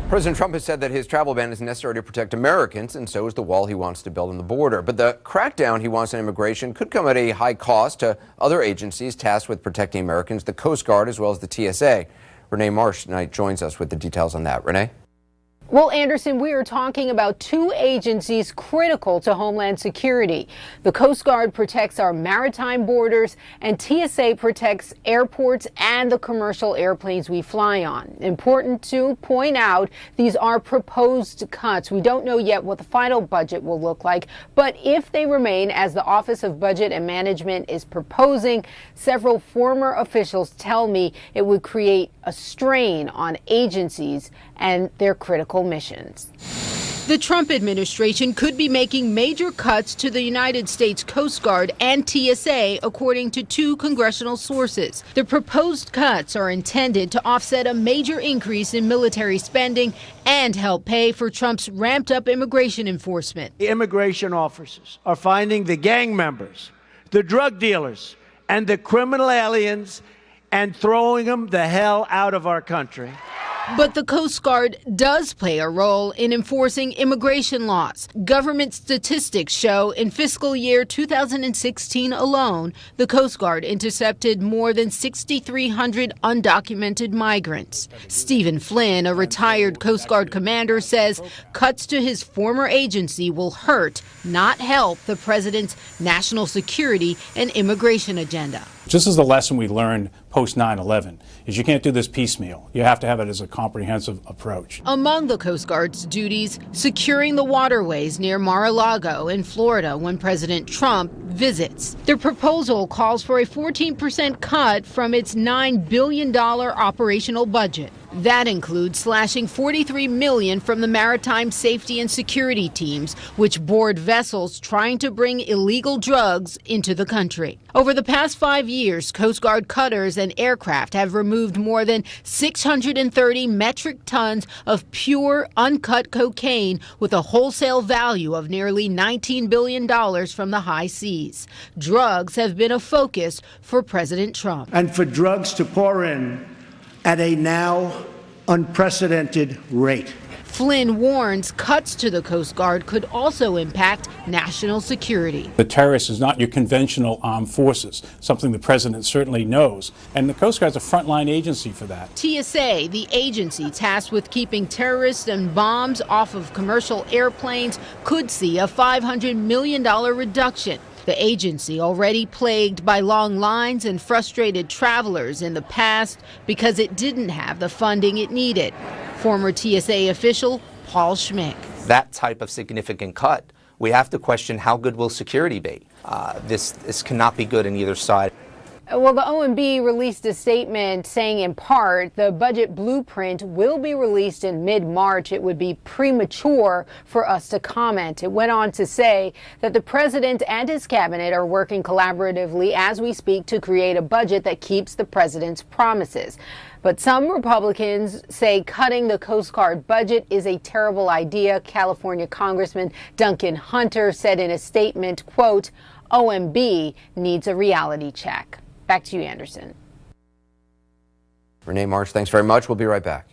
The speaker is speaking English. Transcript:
President Trump has said that his travel ban is necessary to protect Americans, and so is the wall he wants to build on the border. But the crackdown he wants on immigration could come at a high cost to other agencies tasked with protecting Americans, the Coast Guard as well as the TSA. Rene Marsh tonight joins us with the details on that. Rene? Well, Anderson, we are talking about two agencies critical to Homeland Security. The Coast Guard protects our maritime borders, and TSA protects airports and the commercial airplanes we fly on. Important to point out, these are proposed cuts. We don't know yet what the final budget will look like, but if they remain as the Office of Budget and Management is proposing, several former officials tell me it would create a strain on agencies and their critical missions. The Trump administration could be making major cuts to the United States Coast Guard and TSA, according to two congressional sources. The proposed cuts are intended to offset a major increase in military spending and help pay for Trump's ramped-up immigration enforcement. The immigration officers are finding the gang members, the drug dealers, and the criminal aliens and throwing them the hell out of our country. But the Coast Guard does play a role in enforcing immigration laws. Government statistics show in fiscal year 2016 alone, the Coast Guard intercepted more than 6,300 undocumented migrants. Stephen Flynn, a retired Coast Guard commander, says cuts to his former agency will hurt, not help, the president's national security and immigration agenda. Just as the lesson we learned post 9/11 is you can't do this piecemeal. You have to have it as a comprehensive approach. Among the Coast Guard's duties, securing the waterways near Mar-a-Lago in Florida when President Trump visits. The proposal calls for a 14% cut from its $9 billion operational budget. That includes slashing $43 million from the maritime safety and security teams, which board vessels trying to bring illegal drugs into the country. Over the past 5 years, Coast Guard cutters and aircraft have removed more than 630 metric tons of pure, uncut cocaine with a wholesale value of nearly $19 billion from the high seas. Drugs have been a focus for President Trump. And for drugs to pour in at a now unprecedented rate. Flynn warns cuts to the Coast Guard could also impact national security. The terrorist is not your conventional armed forces, something the president certainly knows. And the Coast Guard's a frontline agency for that. TSA, the agency tasked with keeping terrorists and bombs off of commercial airplanes, could see a $500 million reduction. The agency already plagued by long lines and frustrated travelers in the past because it didn't have the funding it needed. Former TSA official Paul Schmick. That type of significant cut, we have to question how good will security be. This cannot be good on either side. Well, the OMB released a statement saying, in part, the budget blueprint will be released in mid-March. It would be premature for us to comment. It went on to say that the president and his cabinet are working collaboratively as we speak to create a budget that keeps the president's promises. But some Republicans say cutting the Coast Guard budget is a terrible idea. California Congressman Duncan Hunter said in a statement, quote, OMB needs a reality check. Back to you, Anderson. Rene Marsh, thanks very much. We'll be right back.